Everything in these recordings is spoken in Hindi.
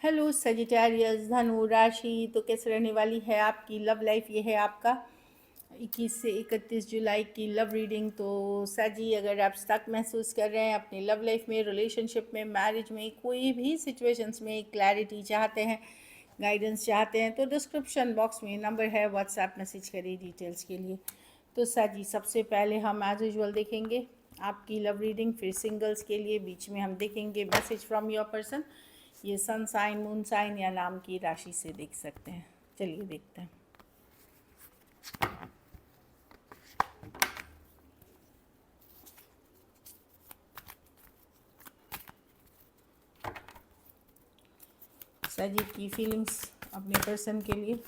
हेलो सजिटेरियस, धनु राशि तो कैसे रहने वाली है आपकी लव लाइफ। ये है आपका 21 से 31 जुलाई की लव रीडिंग। तो साजी, अगर आप स्टक महसूस कर रहे हैं अपनी लव लाइफ में, रिलेशनशिप में, मैरिज में, कोई भी सिचुएशंस में क्लैरिटी चाहते हैं, गाइडेंस चाहते हैं, तो डिस्क्रिप्शन बॉक्स में नंबर है, व्हाट्सएप मैसेज करिए डिटेल्स के लिए। तो साजी, सबसे पहले हम एज यूजुअल देखेंगे आपकी लव रीडिंग, फिर सिंगल्स के लिए बीच में हम देखेंगे मैसेज फ्रॉम योर पर्सन। ये सन साइन, मून साइन या नाम की राशि से देख सकते हैं। चलिए देखते हैं। सजी की फीलिंग्स अपने पर्सन के लिए।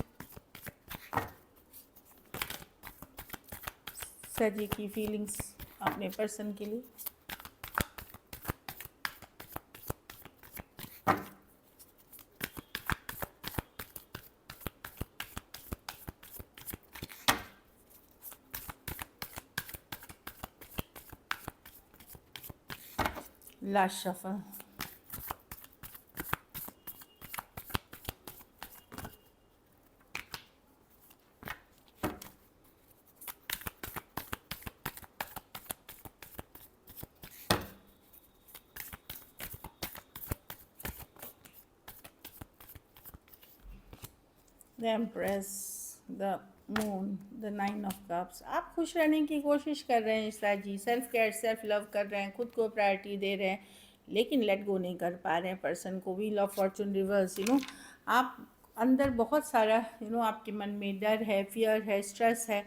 सजी की फीलिंग्स अपने पर्सन के लिए। Last shuffle. The empress, the moon, the nine of cups. आप खुश रहने की कोशिश कर रहे हैं साजी, सेल्फ केयर, सेल्फ लव कर रहे हैं, खुद को प्रायोरिटी दे रहे हैं, लेकिन लेट गो नहीं कर पा रहे हैं पर्सन को। Wheel of Fortune reverse. आप अंदर बहुत सारा आपके मन में डर है, फियर है, स्ट्रेस है,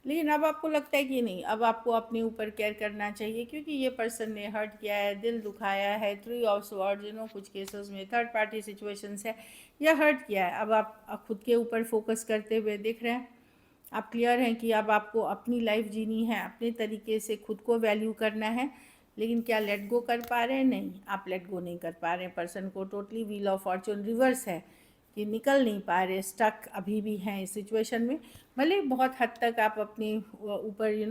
लेकिन अब आपको लगता है कि नहीं, अब आपको अपने ऊपर केयर करना चाहिए, क्योंकि ये पर्सन ने हर्ट किया है, दिल दुखाया है। 3 ऑफ स्वॉर्ड्स, कुछ केसेस में थर्ड पार्टी सिचुएशंस है, या हर्ट किया है। अब आप खुद के ऊपर फोकस करते हुए दिख रहे हैं। आप क्लियर हैं कि अब आपको अपनी लाइफ जीनी है, अपने तरीके से खुद को वैल्यू करना है, लेकिन क्या लेट गो कर पा रहे हैं? नहीं, आप लेट गो नहीं कर पा रहे हैं पर्सन को। Totally wheel of Fortune reverse है कि निकल नहीं पा रहे, स्टक अभी भी हैं इस सिचुएशन में। भले बहुत हद तक आप अपने ऊपर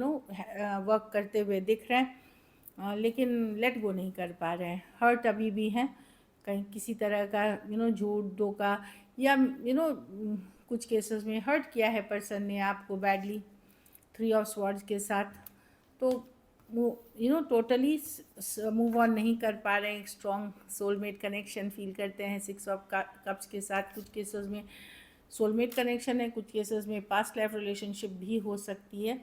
वर्क करते हुए दिख रहे हैं, लेकिन लेट गो नहीं कर पा रहे हैं। हर्ट अभी भी हैं, कहीं किसी तरह का झूठ, धोखा, या कुछ केसेस में हर्ट किया है पर्सन ने आपको बैडली 3 ऑफ स्वॉर्ड्स के साथ। तो टोटली मूव ऑन नहीं कर पा रहे हैं। एक स्ट्रॉन्ग सोलमेट कनेक्शन फील करते हैं 6 ऑफ कप्स के साथ। कुछ केसेस में सोलमेट कनेक्शन है, कुछ केसेस में पास्ट लाइफ रिलेशनशिप भी हो सकती है।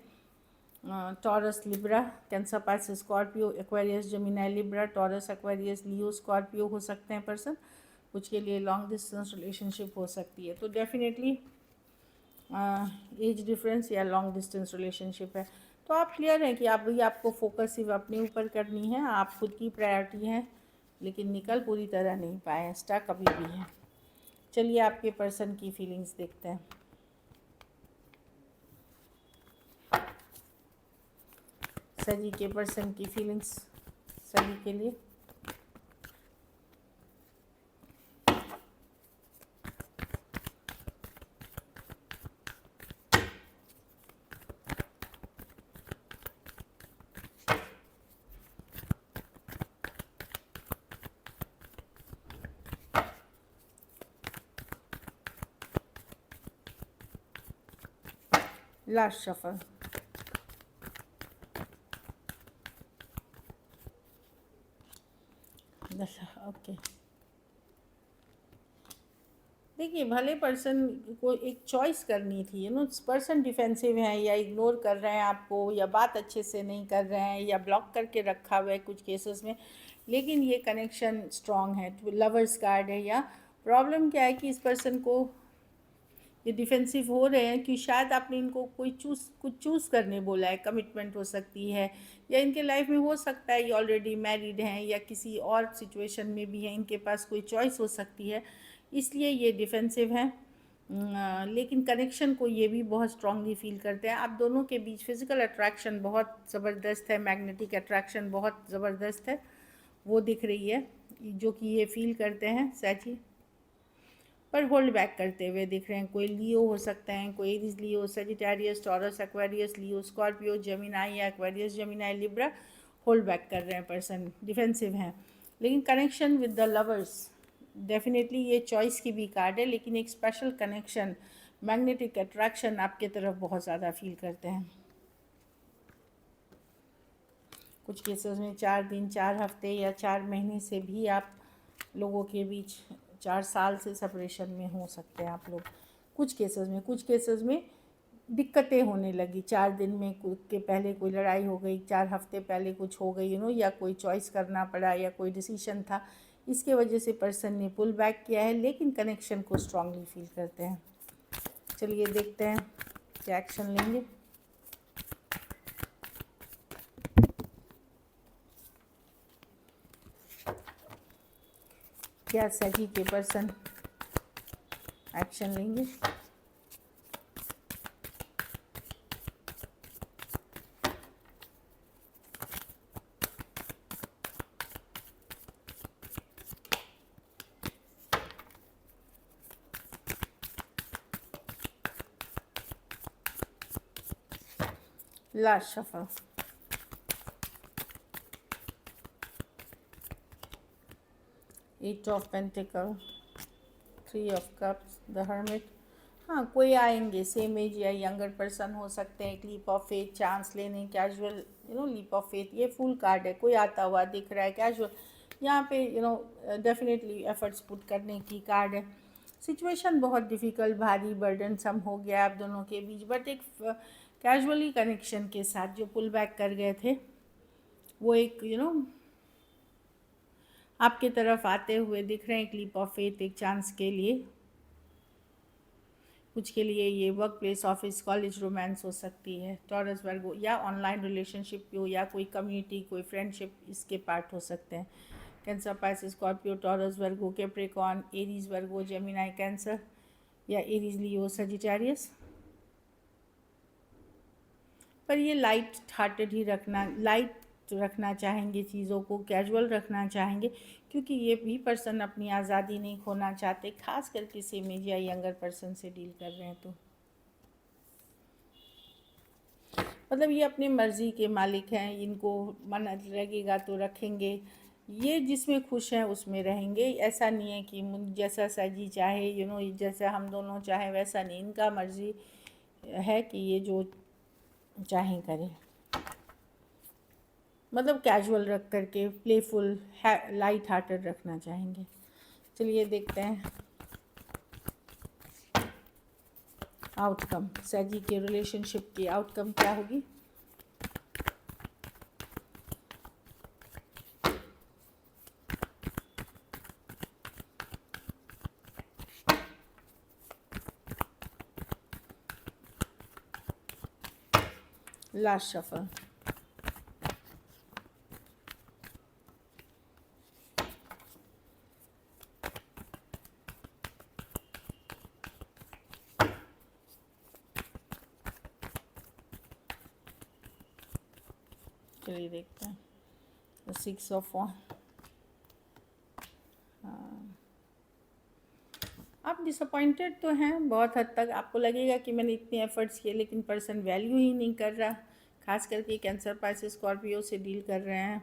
Taurus, Libra, Cancer, Pisces, Scorpio, Aquarius, Gemini, Libra, Taurus, Aquarius, Leo, Scorpio हो सकते हैं पर्सन। कुछ के लिए लॉन्ग डिस्टेंस रिलेशनशिप हो सकती है। तो डेफिनेटली एज डिफरेंस या लॉन्ग डिस्टेंस रिलेशनशिप है। तो आप क्लियर हैं कि आप भी, आपको फोकस सिर्फ अपने ऊपर करनी है, आप खुद की प्रायोरिटी हैं, लेकिन निकल पूरी तरह नहीं पाए हैं, स्टक अभी भी है। चलिए आपके पर्सन की फीलिंग्स देखते हैं। सजी के पर्सन की फीलिंग्स सजी के लिए। Last shuffle. ओके, देखिए, भले पर्सन को एक चॉइस करनी थी। पर्सन डिफेंसिव है, या इग्नोर कर रहे हैं आपको, या बात अच्छे से नहीं कर रहे हैं, या ब्लॉक करके रखा हुआ है कुछ केसेस में, लेकिन ये कनेक्शन स्ट्रांग है। लवर्स कार्ड है। या प्रॉब्लम क्या है कि इस पर्सन को ये डिफेंसिव हो रहे हैं कि शायद आपने इनको कुछ चूज़ करने बोला है। कमिटमेंट हो सकती है, या इनके लाइफ में हो सकता है ये ऑलरेडी मैरिड हैं, या किसी और सिचुएशन में भी है, इनके पास कोई चॉइस हो सकती है, इसलिए ये डिफेंसिव हैं। लेकिन कनेक्शन को ये भी बहुत स्ट्रांगली फील करते हैं। आप दोनों के बीच फिज़िकल अट्रैक्शन बहुत ज़बरदस्त है, मैग्नेटिक अट्रैक्शन बहुत ज़बरदस्त है, वो दिख रही है, जो कि ये फील करते हैं सैची, पर होल्ड बैक करते हुए दिख रहे हैं। कोई लियो हो सकते हैं, कोई Aries, Leo, Sagittarius, taurus, Aquarius, Leo, Scorpio, Gemini या Aquarius, Gemini, Libra. Hold back कर रहे हैं पर्सन, डिफेंसिव हैं, लेकिन connection with the lovers definitely ये चॉइस की भी कार्ड है, लेकिन एक स्पेशल कनेक्शन, मैग्नेटिक अट्रैक्शन आपके तरफ बहुत ज़्यादा फील करते हैं। कुछ केसेस में 4 दिन, 4 हफ्ते या 4 महीने से भी आप लोगों के बीच 4 साल से सेपरेशन में हो सकते हैं आप लोग। कुछ केसेस में दिक्कतें होने लगी, 4 दिन में के पहले कोई लड़ाई हो गई, 4 हफ्ते पहले कुछ हो गई, या कोई चॉइस करना पड़ा या कोई डिसीजन था, इसके वजह से पर्सन ने पुल बैक किया है, लेकिन कनेक्शन को स्ट्रांगली फील करते हैं। चलिए देखते हैं क्या एक्शन लेंगे। क्या सही के पर्सन एक्शन लेंगे? Last shuffle. Eight of pentacles, 3 of cups, the hermit. हाँ, कोई आएंगे, सेम एज या यंगर पर्सन हो सकते हैं, एक लीप ऑफ फेथ, चांस लेने, कैजुअल लीप ऑफ फेथ। ये फुल कार्ड है, कोई आता हुआ दिख रहा है कैजुअल, यहाँ पे डेफिनेटली एफर्ट्स पुट करने की कार्ड है। सिचुएशन बहुत डिफ़िकल्ट, भारी, बर्डन सम हो गया आप दोनों के बीच, बट एक कैजुअली कनेक्शन के साथ जो पुल बैक कर गए थे वो एक आपके तरफ आते हुए दिख रहे हैं, एक लीप ऑफ फेथ, एक चांस के लिए। कुछ के लिए ये work place, office, college, romance हो सकती है, टॉरस, वर्गो, या ऑनलाइन रिलेशनशिप हो, या कोई कम्युनिटी, कोई फ्रेंडशिप, इसके पार्ट हो सकते हैं। कैंसर, पाइसेस, स्कॉर्पियो, टॉरस, वर्गो, कैप्रिकॉर्न, एरीज, वर्गो, जेमिनाई, कैंसर, या एरीज, लियो, सजिटेरियस। पर ये लाइट हार्टेड ही रखना चाहेंगे, चीज़ों को कैजुअल रखना चाहेंगे, क्योंकि ये भी पर्सन अपनी आज़ादी नहीं खोना चाहते, खास करके सेम एज या यंगर पर्सन से डील कर रहे हैं तो मतलब ये अपनी मर्ज़ी के मालिक हैं, इनको मन लगेगा तो रखेंगे, ये जिसमें खुश हैं उसमें रहेंगे। ऐसा नहीं है कि जैसा सजी चाहे जैसा हम दोनों चाहें वैसा नहीं, इनका मर्ज़ी है कि ये जो चाहें करें, मतलब कैजुअल रख करके, प्लेफुल, लाइट हार्टेड रखना चाहेंगे। चलिए देखते हैं आउटकम, सैजी के रिलेशनशिप की आउटकम क्या होगी। Last shuffle. चलिए देखते हैं 6 ऑफ वन। आप डिसअपॉइंटेड तो हैं बहुत हद तक, आपको लगेगा कि मैंने इतने एफर्ट्स किए लेकिन पर्सन वैल्यू ही नहीं कर रहा, खास करके कैंसर, पाइसेस, स्कॉर्पियो से डील कर रहे हैं।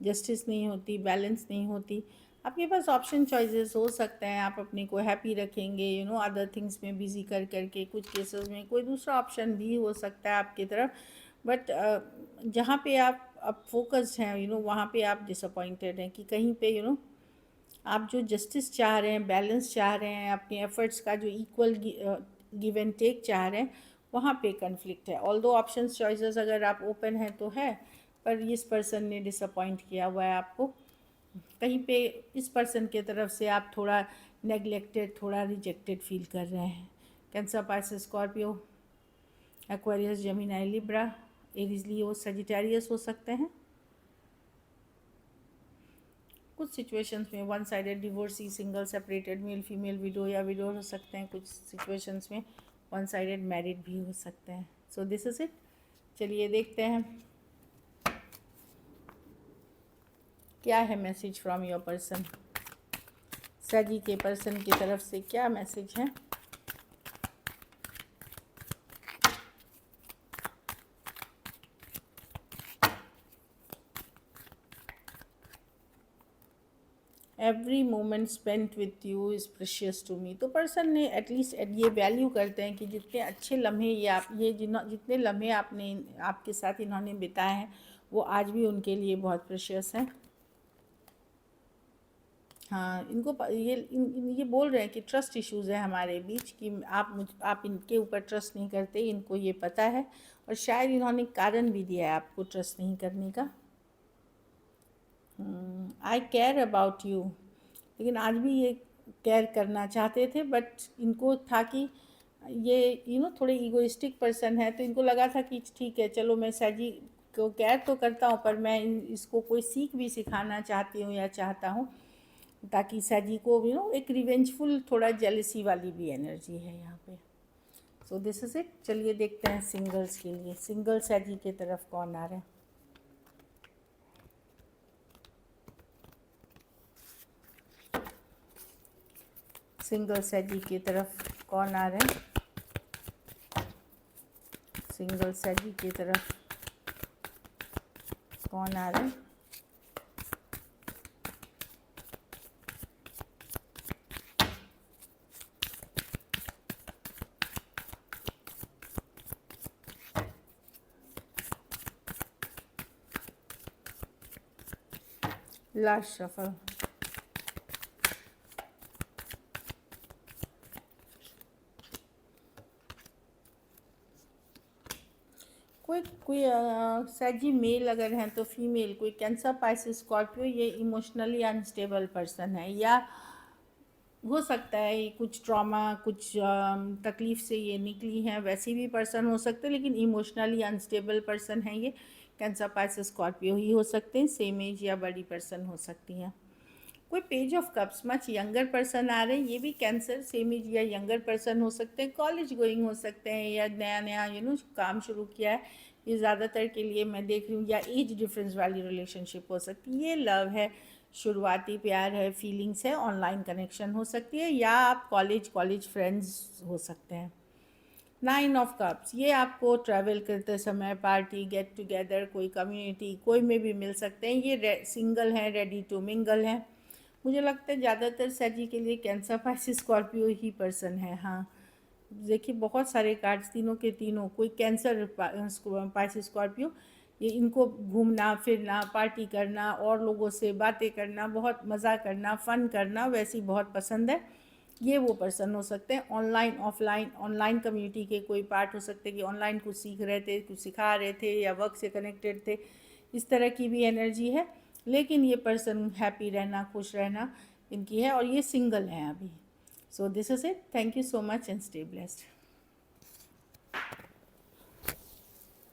जस्टिस नहीं होती, बैलेंस नहीं होती। आपके पास ऑप्शन चॉइसेस हो सकते हैं, आप अपने को हैप्पी रखेंगे अदर थिंग्स में बिजी कर करके, कुछ केसेस में कोई दूसरा ऑप्शन भी हो सकता है आपकी तरफ, बट जहाँ पे आप अब फोकस्ड हैं वहाँ पे आप डिसअपॉइंटेड हैं कि कहीं पे आप जो जस्टिस चाह रहे हैं, बैलेंस चाह रहे हैं, अपने एफर्ट्स का जो इक्वल गिव एंड टेक चाह रहे हैं, वहाँ पे कन्फ्लिक्ट है। ऑल्दो ऑप्शंस चॉइसेस अगर आप ओपन हैं तो है, पर इस पर्सन ने डिसअपॉइंट किया हुआ है आपको। कहीं पे इस पर्सन के तरफ से आप थोड़ा नेगलेक्टेड, थोड़ा रिजेक्टेड फील कर रहे हैं। Cancer, Pisces, Scorpio, Aquarius, Gemini, Libra, Aries, Leo, Sagittarius हो सकते हैं। कुछ सिचुएशंस में one sided divorcee, single, separated, male female, widow या विडो हो सकते हैं। कुछ सिचुएशंस में वन साइडेड मैरिड भी हो सकते हैं। So this is it. चलिए देखते हैं क्या है मैसेज फ्रॉम योर पर्सन। सजी के पर्सन की तरफ से क्या मैसेज है। Every moment spent with you is precious to me. तो पर्सन ने एटलीस्ट ये वैल्यू करते हैं कि जितने अच्छे लम्हे ये जितने लम्हे आपने आपके साथ इन्होंने बिताए हैं वो आज भी उनके लिए बहुत प्रेशियस हैं। हाँ, ये बोल रहे हैं कि ट्रस्ट इश्यूज़ है हमारे बीच, कि आप इनके ऊपर ट्रस्ट नहीं करते, इनको ये पता है, और शायद इन्होंने कारण भी दिया है आपको ट्रस्ट नहीं करने का। आई केयर अबाउट यू, लेकिन आज भी ये केयर करना चाहते थे, बट इनको था कि ये थोड़े ईगोइस्टिक पर्सन है, तो इनको लगा था कि ठीक है चलो मैं सैजी को केयर तो करता हूँ, पर मैं इसको कोई सीख भी सिखाना चाहती हूँ या चाहता हूँ, ताकि सैजी को एक रिवेंजफुल थोड़ा जेलसी वाली भी एनर्जी है यहाँ पे। So this is it. चलिए देखते हैं सिंगल्स के लिए, सिंगल सैजी की तरफ कौन आ रहा है। सिंगल सैजी की तरफ कौन आ रहे हैं, सिंगल सैजी की तरफ कौन आ रहे हैं। Last shuffle. कोई सैजी मेल अगर हैं तो फीमेल, कोई कैंसर पाइसिस स्कॉर्पियो, ये इमोशनली अनस्टेबल पर्सन है, या हो सकता है ये कुछ ट्रॉमा, कुछ तकलीफ़ से ये निकली हैं, वैसे भी पर्सन हो सकते हैं, लेकिन इमोशनली अनस्टेबल पर्सन है ये। कैंसर पाइसिस स्कॉर्पियो ही हो सकते हैं, सेम एज या बड़ी पर्सन हो सकती हैं। कोई page of cups, much younger person आ रहे हैं, ये भी कैंसर, सेम एज या यंगर पर्सन हो सकते हैं, कॉलेज गोइंग हो सकते हैं, या नया नया काम शुरू किया है, ये ज़्यादातर के लिए मैं देख रही हूँ, या एज डिफरेंस वाली रिलेशनशिप हो सकती है। ये लव है, शुरुआती प्यार है, फीलिंग्स है, ऑनलाइन कनेक्शन हो सकती है, या आप कॉलेज फ्रेंड्स हो सकते हैं। 9 ऑफ कप्स, ये आपको ट्रैवल करते समय, पार्टी, गेट टुगेदर, कोई कम्युनिटी, कोई में भी मिल सकते हैं। ये सिंगल हैं, रेडी टू मिंगल हैं। मुझे लगता है ज़्यादातर सैजी के लिए कैंसर पाइसिस स्कॉर्पियो ही पर्सन है। हाँ, देखिए बहुत सारे कार्ड्स, तीनों के तीनों, कोई कैंसर पाइसिस स्कॉर्पियो, ये इनको घूमना फिरना, पार्टी करना, और लोगों से बातें करना, बहुत मज़ा करना, फ़न करना, वैसी बहुत पसंद है। ये वो पर्सन हो सकते हैं। ऑनलाइन ऑफलाइन, ऑनलाइन कम्युनिटी के कोई पार्ट हो सकते हैं कि ऑनलाइन कुछ सीख रहे थे, कुछ सिखा रहे थे, या वर्क से कनेक्टेड थे, इस तरह की भी एनर्जी है। लेकिन ये पर्सन हैप्पी रहना, खुश रहना इनकी है, और ये सिंगल हैं अभी। So this is it. Thank you so much and stay blessed.